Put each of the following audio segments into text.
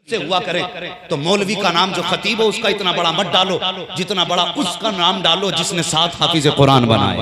से हुआ करे तो मौलवी का नाम जो खतीब हो उसका इतना बड़ा मत डालो जितना बड़ा उसका नाम डालो जिसने 7 हाफिज कुरान बनाए,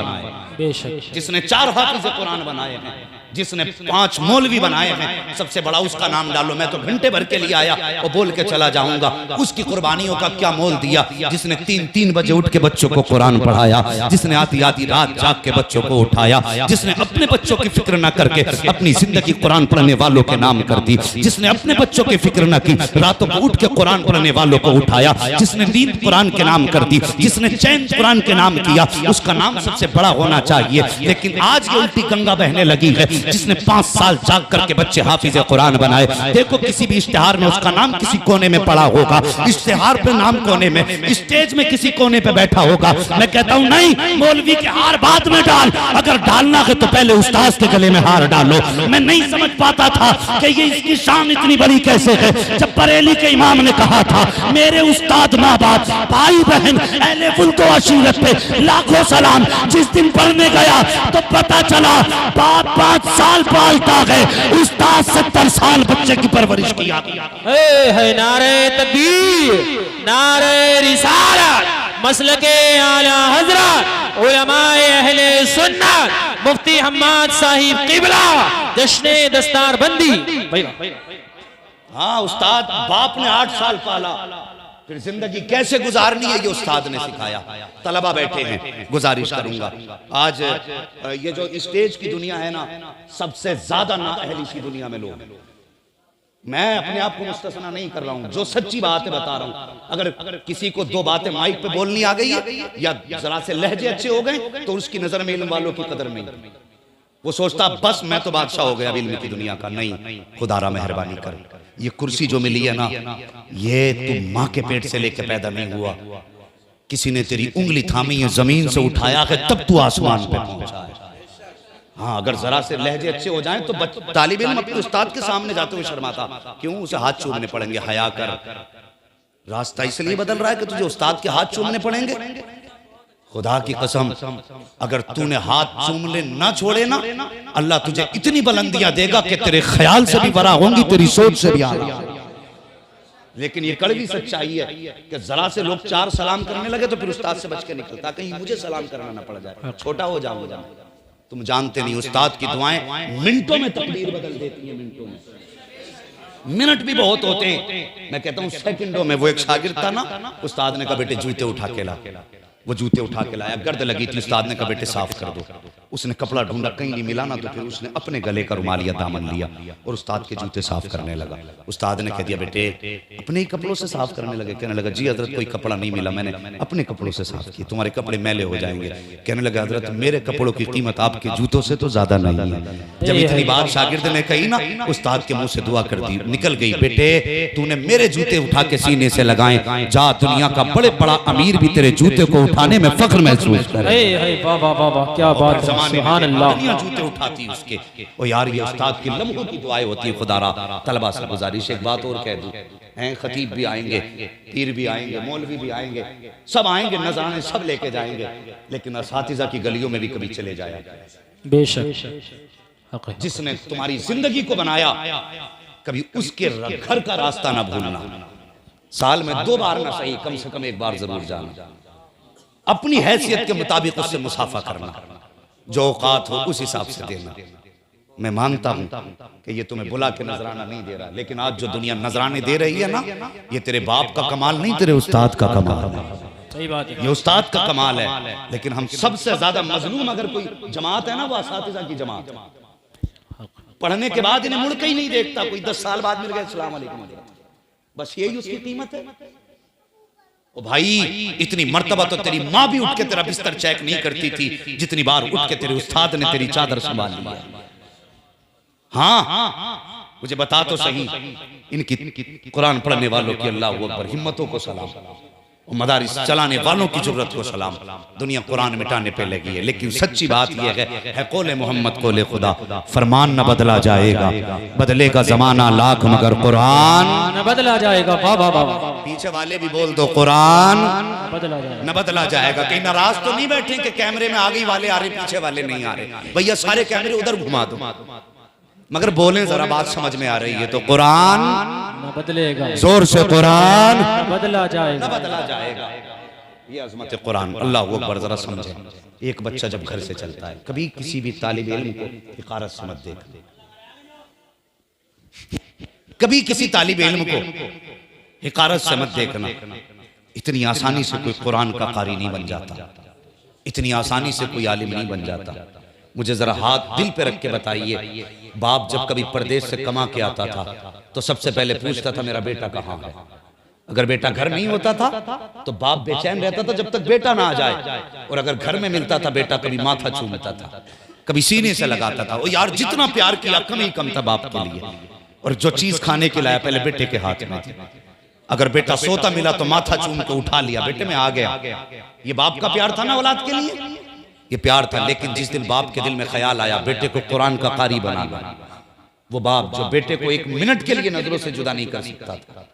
जिसने 4 हाफिज कुरान बनाए हैं, जिसने 5 मौलवी बनाए हैं, सबसे बड़ा उसका नाम डालो। मैं तो घंटे भर के लिए आया और बोल के चला जाऊंगा। उसकी कुर्बानियों का क्या मोल दिया, जिसने 3-3 बजे उठ के बच्चों को कुरान पढ़ाया, जिसने आधी आधी रात जाग के बच्चों को उठाया, जिसने अपने बच्चों की फिक्र न करके अपनी जिंदगी कुरान पढ़ने वालों के नाम कर दी, जिसने अपने बच्चों की फिक्र न की, रातों को उठ के कुरान पढ़ने वालों को उठाया, जिसने नींद कुरान के नाम कर दी, जिसने चैन कुरान के नाम किया, उसका नाम सबसे बड़ा होना चाहिए। लेकिन आज ये उल्टी गंगा बहने लगी है। जिसने 5 साल जाग करके बच्चे हाफिज कुरान बनाए, देखो किसी भी इश्तिहार में उसका नाम किसी कोने में पड़ा होगा, इश्तिहार पे नाम कोने में, स्टेज में किसी कोने पे बैठा होगा। मैं कहता हूं नहीं, मौलवी के हार बाद में डाल, अगर डालना है तो पहले उस्ताद के गले में हार डालो। मैं नहीं समझ पाता था कि ये इसकी शान इतनी बड़ी कैसे है। जब बरेली के इमाम ने कहा था मेरे उस्ताद माँ बाप भाई बहन अहले फुल्को अशीरत पे लाखों सलाम, जिस दिन पढ़ने गया तो पता चला बाप 5 साल पालता है, उस्ताद 70 साल बच्चे की परवरिश किया। है नारे तकबीर, नारे रिसालत, मसलके आला हजरत, उलमाए अहले सुन्नत, मुफ्ती हम्माद साहिब किबला, जश्ने दस्तार बंदी। हाँ, उस्ताद बाप ने 8 साल पाला, फिर जिंदगी कैसे गुजारनी है ये उस्ताद ने सिखाया। तलबा बैठे हैं, गुजारिश करूंगा, आज ये जो स्टेज की दुनिया है ना, सबसे ज्यादा नाअहल इसी दुनिया में लोग। मैं अपने आप को मुस्तस्ना नहीं कर रहा हूं, जो सच्ची बात है बता रहा हूं। अगर किसी को 2 बातें माइक पे बोलनी आ गई है या जरा से लहजे अच्छे हो गए तो उसकी नजर में इल्म वालों की कदर नहीं, वो सोचता बस मैं तो बादशाह हो गया इल्म की दुनिया का। नहीं, खुदारा मेहरबानी कर, ये कुर्सी जो मिली है ना, ये तुम माँ के पेट से लेके पैदा नहीं हुआ, किसी ने तेरी उंगली थामी है, जमीन से उठाया है, तब तू आसमान पे पहुंचा है। हाँ, अगर जरा से लहजे अच्छे हो जाएं तो तालिब इल्म अपने उस्ताद के सामने जाते हुए शर्माता क्यों, उसे हाथ चूमने पड़ेंगे। हया कर, रास्ता इसलिए बदल रहा है कि तुझे उस्ताद के हाथ चूमने पड़ेंगे। खुदा की कसम, अगर तूने हाथ चूमले ना छोड़े ना, अल्लाह तुझे इतनी बुलंदियां देगा कि तेरे ख्याल से भी बड़ा होंगी, तेरी सोच से भी आला। लेकिन ये कड़वी सच्चाई है कि जरा से लोग 4 सलाम करने लगे तो फिर उस्ताद से बच के निकलता, कहीं मुझे सलाम करना ना पड़ जाए, छोटा हो जाऊंगा। तुम जानते नहीं, उस्ताद की दुआएं मिनटों में तकदीर बदल देती है, मिनटों में। मिनट भी बहुत होते हैं, मैं कहता हूं सेकंडों में। वो एक शागिर्द था ना, उस्ताद ने कहा बेटे जूते उठा के ला, वो जूते उठा के लाया, गर्द लगी थी, उस्ताद ने कहा बेटे साफ कर दो। उसने कपड़ा ढूंढा, कहीं नहीं मिला ना, तो फिर उसने अपने गले का रुमाल या दामन लिया और उस्ताद के जूते साफ करने लगा। उस्ताद ने कह दिया बेटे अपने ही कपड़ों से साफ करने लगे। कहने लगा जी हजरत कोई कपड़ा नहीं मिला, मैंने अपने कपड़ों से साफ किया, तुम्हारे कपड़े मैले हो जाएंगे। कहने लगा हजरत मेरे कपड़ों की कीमत आपके जूतों से तो ज्यादा नहीं है। जब इतनी बात शागिर्द ने कही ना, उस्ताद के मुंह से दुआ कर दी, निकल गई, बेटे तूने मेरे जूते उठा के सीने से लगाए, जा दुनिया का बड़े बड़ा अमीर भी तेरे जूते को उठाने में फख्र महसूस करे। क्या बात है, सुभान अल्लाह। जूते उठाती उसके। ओ यार, ये उस्ताद की लम्हों की दुआएं होती है। खुदारा तलबा से गुजारिश एक बात और कह दूं, हैं खतीब भी आएंगे, पीर भी आएंगे, मौलवी भी आएंगे, सब आएंगे, नजराने सब लेके जाएंगे, लेकिन असातिज़ा की गलियों में भी कभी चले जाया। बेशक जिसने तुम्हारी जिंदगी को बनाया, कभी उसके घर का रास्ता ना भूलना। साल में 2 बार ना सही, कम से कम 1 बार जरूर जाना, अपनी हैसियत के मुताबिक उससे मुसाफा करना, जो औकात हो उस हिसाब से देना। मैं मानता हूं कि ये तुम्हें बुला के नजराना नहीं दे रहा, लेकिन आज जो दुनिया नजराने दे रही है ना, ये तेरे बाप का कमाल नहीं, तेरे उस्ताद का कमाल है। सही बात है, ये उस्ताद का कमाल है। लेकिन हम सबसे ज्यादा मजलूम अगर कोई जमात है ना, वो असातिज़ा की जमात। पढ़ने के बाद इन्हें मुड़ के ही नहीं देखता, कोई 10 साल बाद मिल गए अस्सलाम वालेकुम, बस यही उसकी कीमत है। ओ भाई, इतनी मर्तबा तो तेरी माँ भी उठ के तेरा बिस्तर चेक नहीं करती थी जितनी बार उठ के तेरे उस्ताद ने तेरी चादर संभाल ली। हाँ, मुझे बता तो सही, इनकी कुरान पढ़ने वालों की अल्लाह अकबर हिम्मतों को सलाम, मदारिस चलाने वालों की जुर्रत को सलाम। दुनिया कुरान मिटाने पे लगी है, लेकिन सच्ची बात यह है कौले मोहम्मद कौले खुदा, फरमान न बदला जाएगा, बदलेगा जमाना लाख मगर कुरान न बदला जाएगा। पीछे वाले भी बोल दो, कुरान न बदला जाएगा। कहीं नाराज तो नहीं बैठे कि कैमरे में आगे वाले आ रहे, पीछे वाले नहीं आ रहे। भैया सारे कैमरे उधर घुमा दो, मगर बोलें जरा, बात समझ में आ रही है तो। कुरान न बदलेगा, जोर से कुरान न बदला जाएगा, न बदला जाएगा। ये अजमत कुरान। अल्लाह वो अकबर। जरा समझे, एक बच्चा जब घर से चलता है, कभी किसी भी तालिब इल्म को हिकारत से मत देखना, कभी किसी तालिब इल्म को हिकारत से मत देखना। इतनी आसानी से कोई कुरान का कारी नहीं बन जाता, इतनी आसानी से कोई आलिम नहीं बन जाता। मुझे जरा हाथ दिल पे रख के बताइए, बाप जब कभी परदेश से कमा के आता था तो सबसे पहले पूछता था मेरा बेटा कहाँ है। अगर बेटा घर नहीं होता था तो बाप बेचैन रहता था जब तक बेटा ना आ जाए, और अगर घर में मिलता था बेटा कभी माथा चूमता था, कभी सीने से लगाता था। ओ यार, जितना प्यार किया कम ही कम था बाप के लिए। और जो चीज खाने के लाया पहले बेटे के हाथ में थी। अगर बेटा सोता मिला तो माथा चूम के उठा लिया, बेटे में आ गया। ये बाप का प्यार था ना औलाद के लिए, ये प्यार था। लेकिन जिस दिन बाप के दिल में ख्याल आया बेटे को कुरान का कारी बनाना, वो बाप जो बेटे को एक मिनट के लिए नजरों से जुदा नहीं कर सकता था,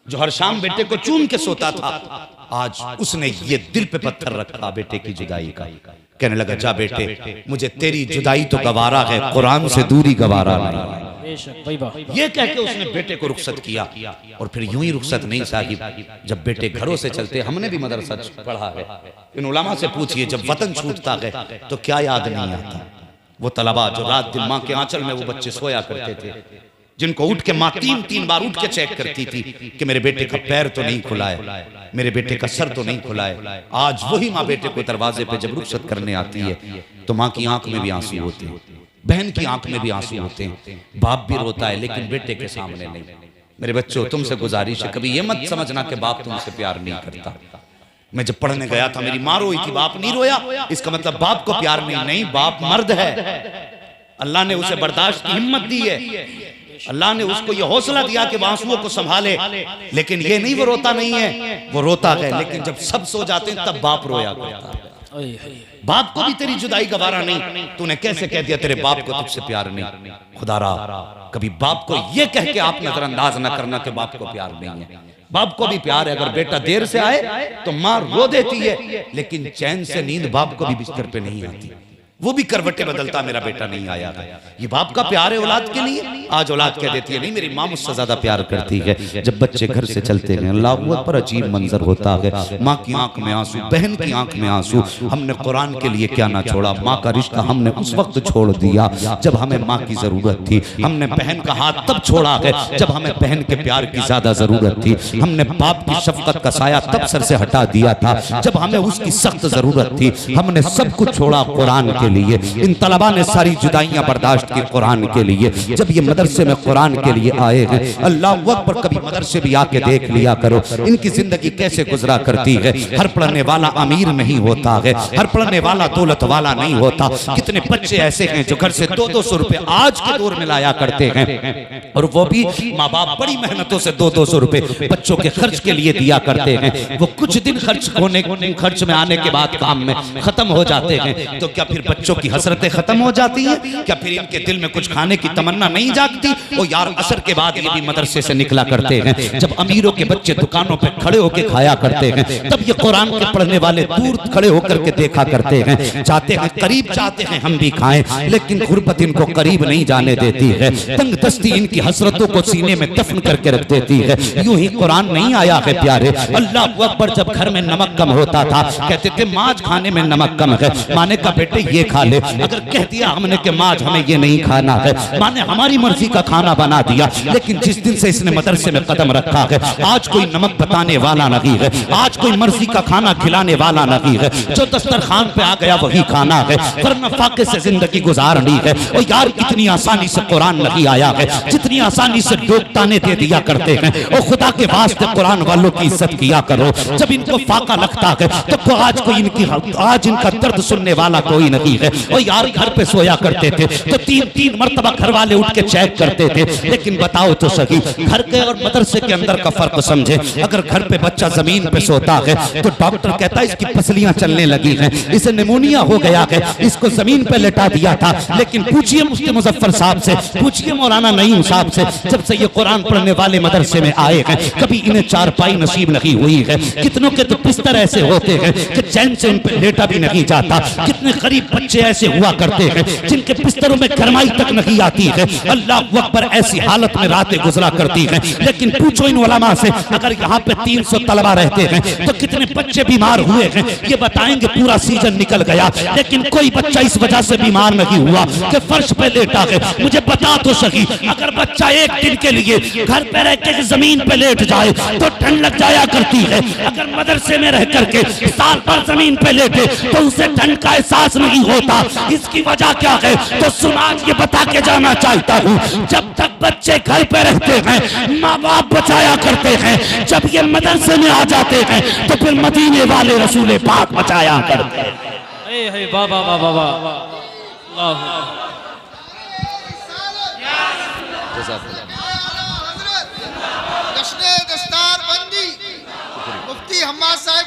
जो हर शाम बेटे को चूम के सोता था, आज उसने ये दिल पे पत्थर रखा बेटे की जुदाई का। कहने लगा, जा बेटे, मुझे तेरी जुदाई तो गवारा है, कुरान से दूरी गवारा नहीं। ये कह के उसने बेटे को रुखसत किया। और फिर यूं ही रुखसत नहीं साहिब, जब बेटे घरों से चलते, हमने भी मदरसा पढ़ा है, इन उलमा से पूछिए, जब वतन छूटता है तो क्या याद नहीं आता। वो तलबा जो रात दिन माँ के आंचल में वो बच्चे सोया करते थे, जिनको उठ के माँ तीन तीन बार उठ के चेक करती थी कि मेरे बेटे का पैर तो नहीं खुला है, मेरे बेटे का सर तो नहीं खुला है। आज वही माँ बेटे को दरवाजे पे जब रुखसत करने आती है तो माँ की आंख में भी आंसू होते हैं, बहन की आंख में भी आंसू होते हैं, बाप भी रोता है लेकिन बेटे के सामने नहीं। मेरे बच्चों, तुमसे गुजारिश है, कभी ये मत समझना कि बाप तुमसे प्यार नहीं करता। मैं जब पढ़ने गया था मेरी माँ रोई थी, बाप नहीं रोया, इसका मतलब बाप को प्यार नहीं। नहीं, बाप मर्द है, अल्लाह ने उसे बर्दाश्त की हिम्मत दी है, अल्लाह ने उसको ये हौसला दिया कि वह आंसुओं को संभाले। लेकिन ये नहीं वो रोता नहीं है, वो रोता है। लेकिन जब सब सो जाते हैं तब बाप रोया करता है। बाप को भी तेरी जुदाई गवारा नहीं, तूने कैसे कह दिया तेरे बाप को तुझसे प्यार नहीं। खुदारा, कभी बाप को ये कह के आप नजरअंदाज न करना कि बाप को प्यार नहीं है। बाप को भी प्यार है। अगर बेटा देर से आए तो माँ रो देती है, लेकिन चैन से नींद बाप को भी बिस्तर पे नहीं आती, वो भी करवटें बदलता, मेरा बेटा नहीं आया है। ये बाप का प्यार है औलाद के लिए। आज औलाद कह देती है, नहीं मेरी माँ मुझसे ज्यादा प्यार करती है। जब बच्चे घर से चलते हैं, अल्लाह पर अजीब मंजर होता है, माँ की आंख में आंसू, बहन की आंख में आंसू। हमने कुरान के लिए क्या ना छोड़ा, माँ का रिश्ता हमने उस वक्त छोड़ दिया जब हमें माँ की जरूरत थी। हमने बहन का हाथ तब छोड़ा है जब हमें बहन के प्यार की ज्यादा जरूरत थी। हमने बाप की शफकत का साया तब सर से हटा दिया था जब हमें उसकी सख्त जरूरत थी। हमने सब कुछ छोड़ा कुरान के लिए। इन तलबा ने सारी जुदाइयां बर्दाश्त की कुरान के लिए। जब ये मदरसे में कुरान के लिए आए हैं, अल्लाह अकबर, कभी मदरसे भी आके देख लिया करो इनकी जिंदगी कैसे गुजरा करती है। हर पढ़ने वाला अमीर नहीं होता है, हर पढ़ने वाला दौलत वाला नहीं होता। कितने बच्चे ऐसे हैं जो घर से 200-200 रुपए आज के दौर में लाया करते हैं, और वो भी माँ बाप बड़ी मेहनतों से 200-200 रुपए बच्चों के खर्च के लिए दिया करते हैं। वो कुछ दिन खर्च में आने के बाद काम में खत्म हो जाते हैं, तो क्या फिर बच्चों की हसरतें खत्म हो जाती हैं? क्या फिर इनके दिल में कुछ खाने की तमन्ना नहीं जागती? ओ यार, असर के बाद ये भी मदरसे से निकला करते हैं। जब अमीरों के बच्चे दुकानों पे खड़े होकर खाया करते हैं, तब ये कुरान के पढ़ने वाले दूर खड़े होकर के देखा करते हैं। चाहते हैं, करीब चाहते हैं हम भी खाएं, लेकिन गुर्बत इनको करीब नहीं जाने देती है। तंग दस्ती इनकी हसरतों को सीने में दफन करके रख देती है। यूं ही कुरान नहीं आया है प्यारे। अल्लाह अकबर, जब घर में नमक कम होता था कहते थे माज खाने में नमक कम है, माने का बेटे ये खा ले। अगर कह दिया हमने कि माज हमें ये नहीं खाना है, माने हमारी मर्जी का खाना बना दिया। लेकिन जिस दिन से इसने मदरसे में कदम रखा है, आज कोई नमक बताने वाला नहीं है, आज कोई मर्जी का खाना खिलाने वाला नहीं है। जो दस्तरखान पे आ गया वही खाना है, वरना फाके से जिंदगी गुजारनी है। और यार, कितनी आसानी से कुरान नहीं आया है, जितनी आसानी से लोग ताने दे दिया करते हैं। और खुदा के वास्ते कुरान वालों की इज्जत किया करो। जब इनको फाका लगता है तो आज इनका दर्द सुनने वाला कोई नहीं है। और यार, घर पे सोया करते थे तो 3-3 मरतबा घर वाले उठ के चेक करते थे। लेकिन बताओ तो सही, घर के और मदरसे के अंदर का फर्क समझे। अगर घर पे बच्चा जमीन पे सोता है तो डॉक्टर कहता है इसकी पसलियां चलने लगी हैं, इसे निमोनिया हो गया है, इसको जमीन पे लेटा दिया था। लेकिन पूछिए मुफ्ती मुजफ्फर साहब से, पूछिए मौलाना नईम साहब से, जब से ये कुरान पढ़ने वाले मदरसे में आए हैं, कभी इन्हें चारपाई नसीब नहीं हुई है। कितनों के तो बिस्तर ऐसे होते हैं कि चैन से उन पे लेटा भी नहीं जाता। कितने गरीब बच्चे ऐसे हुआ करते हैं जिनके बिस्तरों में गरमाई तक नहीं आती है, अल्लाह अकबर, ऐसी हालत में रातें गुजरा करती हैं। लेकिन पूछो इन उलमा से, अगर यहाँ पे 300 तलबा रहते हैं तो कितने बच्चे बीमार हुए हैं ये बताएंगे। पूरा सीजन निकल गया लेकिन कोई बच्चा इस वजह से बीमार नहीं हुआ कि फर्श पे लेटा है। मुझे बता तो सही, अगर बच्चा एक दिन के लिए घर पे रह के जमीन पे लेट जाए तो ठंड लग जाया करती है, अगर मदरसे में रह करके साल भर जमीन पे लेटे तो उसे ठंड का एहसास नहीं होता। इसकी वजह क्या है तो सुनाज ये बता के जाना चाहता हूँ। जब तक बच्चे घर पे रहते हैं माँ बाप बचाया करते हैं, जब ये मदरसे में आ जाते हैं तो फिर मदीने वाले रसूल पाक बचाया करते हैं। वाह वाह वाह वाह वाह। जश्न दस्तार बंदी मुफ्ती हम्माद साहब